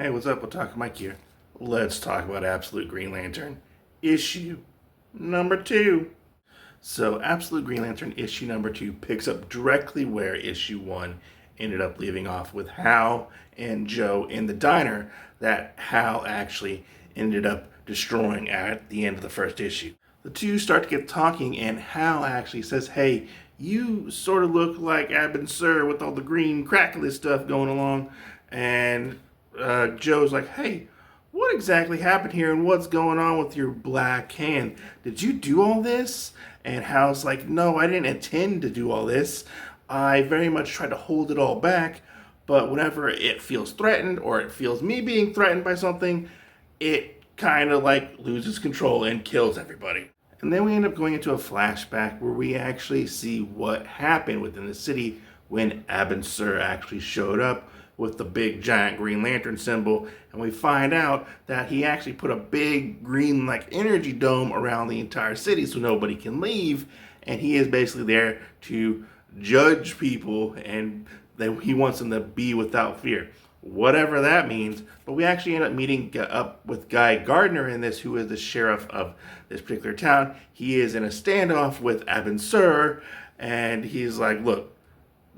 Hey, what's up? We'll talk Mike here. Let's talk about Absolute Green Lantern, issue number 2. So, Absolute Green Lantern issue number 2 picks up directly where issue 1 ended up leaving off, with Hal and Joe in the diner that Hal actually ended up destroying at the end of the first issue. The two start to get talking, and Hal actually says, "Hey, you sort of look like Abin Sur with all the green crackly stuff going along." And Joe's like, "Hey, what exactly happened here, and what's going on with your black hand? Did you do all this?" And Hal's like, "No, I didn't intend to do all this. I very much tried to hold it all back, but whenever it feels threatened, or it feels me being threatened by something, it kind of like loses control and kills everybody." And then we end up going into a flashback where we actually see what happened within the city when Abin Sur actually showed up with the big giant Green Lantern symbol, and we find out that he actually put a big green like energy dome around the entire city so nobody can leave, and he is basically there to judge people, and he wants them to be without fear, whatever that means. But we actually end up meeting up with Guy Gardner in this, who is the sheriff of this particular town. He is in a standoff with Abin Sur, and he's like, "Look,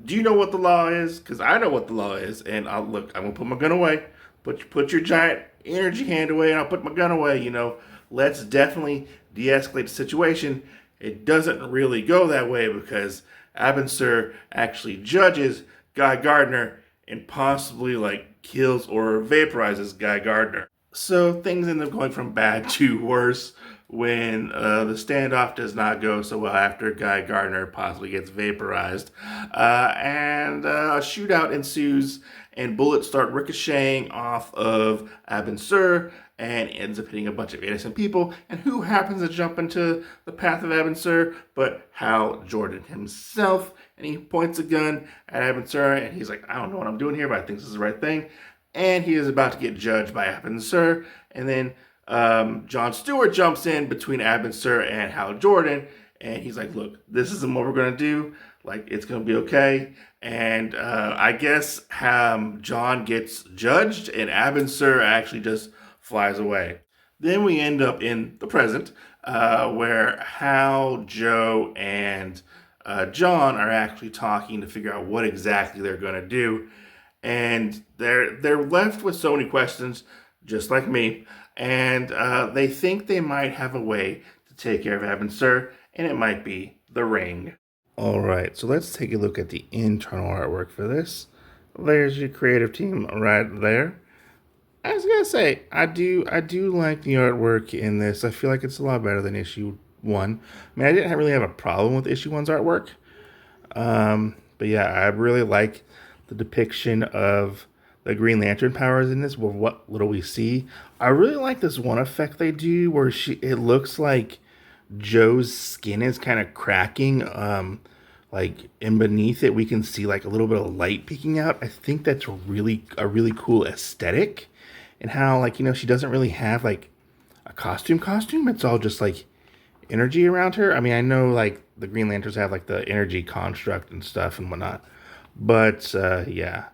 do you know what the law is? Because I know what the law is, and I'm gonna put my gun away. Put your giant energy hand away, and I'll put my gun away. Let's definitely de-escalate the situation." It doesn't really go that way, because Abin Sur actually judges Guy Gardner and possibly kills or vaporizes Guy Gardner. So things end up going from bad to worse when the standoff does not go so well after Guy Gardner possibly gets vaporized. And a shootout ensues, and bullets start ricocheting off of Abin Sur and ends up hitting a bunch of innocent people. And who happens to jump into the path of Abin Sur but Hal Jordan himself? And he points a gun at Abin Sur, and he's like, "I don't know what I'm doing here, but I think this is the right thing." And he is about to get judged by Abin Sur. And then John Stewart jumps in between Abin Sur and Hal Jordan, and he's like, "Look, this isn't what we're going to do. It's going to be okay." And I guess John gets judged, and Abin Sur actually just flies away. Then we end up in the present, where Hal, Joe, and John are actually talking to figure out what exactly they're going to do. And they're left with so many questions, just like me. And they think they might have a way to take care of Abin Sur, and it might be the ring. All right, so let's take a look at the internal artwork for this. There's your creative team right there. I was gonna say, I do like the artwork in this. I feel like it's a lot better than issue 1. I mean, I didn't really have a problem with issue 1's artwork. But yeah, I really like the depiction of the Green Lantern powers in this. Well, what little we see. I really like this one effect they do where it looks like Joe's skin is kind of cracking. In beneath it, we can see a little bit of light peeking out. I think that's a really cool aesthetic. And how she doesn't really have a costume. It's all just energy around her. I mean, I know the Green Lanterns have the energy construct and stuff and whatnot. But yeah.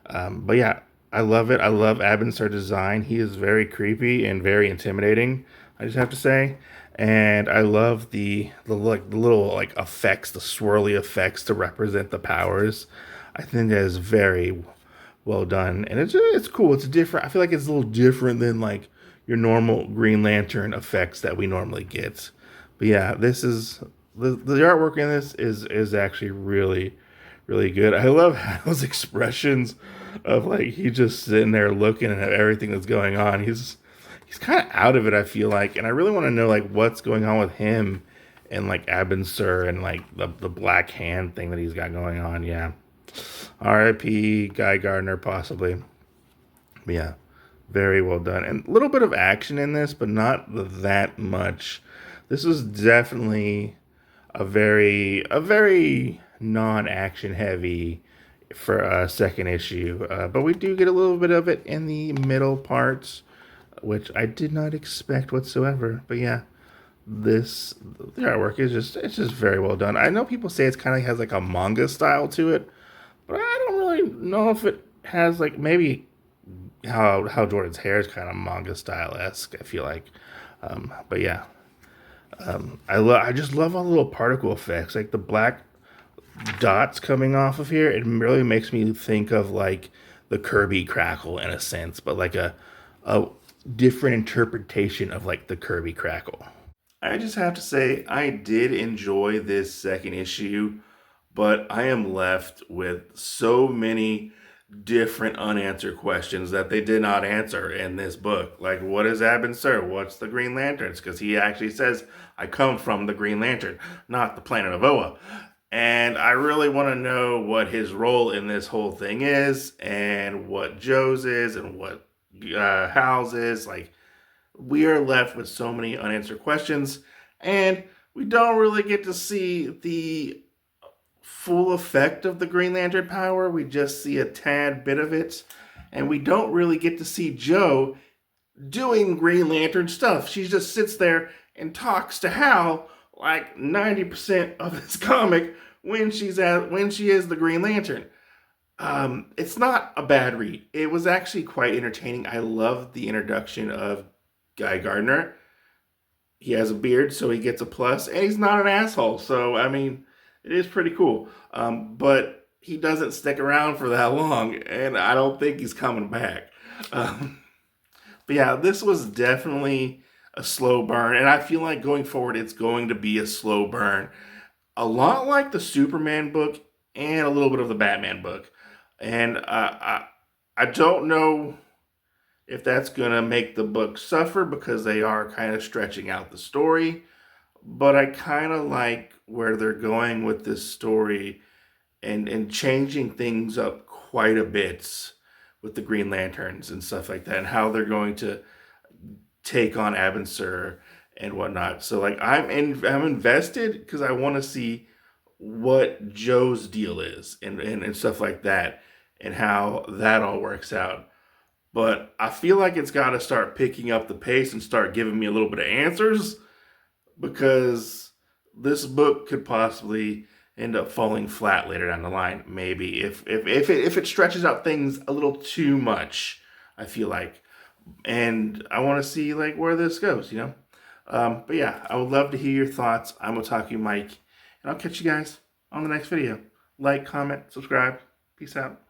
But yeah, I love it. I love Abin Sur's design. He is very creepy and very intimidating, I just have to say. And I love the little effects, the swirly effects to represent the powers. I think that is very well done, and it's cool. It's different. I feel like it's a little different than your normal Green Lantern effects that we normally get. But yeah, this is the artwork in this is actually really good. I love Hal's expressions of he just sitting there looking at everything that's going on. He's kind of out of it, I feel like, and I really want to know what's going on with him and Abin Sur and the black hand thing that he's got going on. Yeah, R.I.P. Guy Gardner, possibly. But yeah, very well done, and a little bit of action in this, but not that much. This was definitely a very non-action heavy for a second issue, but we do get a little bit of it in the middle parts, which I did not expect whatsoever. But yeah, the artwork is it's just very well done. I know people say it's kind of has a manga style to it, but I don't really know if it has maybe how Jordan's hair is kind of manga style-esque, I feel like. But yeah, I just love all the little particle effects, like the black dots coming off of here. It really makes me think of like the Kirby crackle in a sense, but like a different interpretation of like the Kirby crackle. I just have to say, I did enjoy this second issue, but I am left with so many different unanswered questions that they did not answer in this book. Like, what is Abin Sur? What's the Green Lanterns? Because he actually says, I come from the Green Lantern, not the planet of Oa. And I really want to know what his role in this whole thing is, and what Joe's is, and what Hal's is. Like, we are left with so many unanswered questions, and we don't really get to see the full effect of the Green Lantern power. We just see a tad bit of it, and we don't really get to see Joe doing Green Lantern stuff. She just sits there and talks to Hal like 90% of this comic when she is the Green Lantern. It's not a bad read. It was actually quite entertaining. I loved the introduction of Guy Gardner. He has a beard, so he gets a plus, and he's not an asshole. So I mean, it is pretty cool. But he doesn't stick around for that long, and I don't think he's coming back. But yeah, this was definitely a slow burn, and I feel like going forward, it's going to be a slow burn. A lot like the Superman book and a little bit of the Batman book. And I don't know if that's going to make the book suffer because they are kind of stretching out the story. But I kind of like where they're going with this story and changing things up quite a bit with the Green Lanterns and stuff like that, and how they're going to take on Abin Sur and whatnot. So like I'm invested because I want to see what Joe's deal is and stuff like that, and how that all works out. But I feel like it's got to start picking up the pace and start giving me a little bit of answers, because this book could possibly end up falling flat later down the line. Maybe if it stretches out things a little too much, I feel like, and I want to see like where this goes, you know. But yeah, I would love to hear your thoughts. I'm Otaku Mike, and I'll catch you guys on the next video. Like, comment, subscribe. Peace out.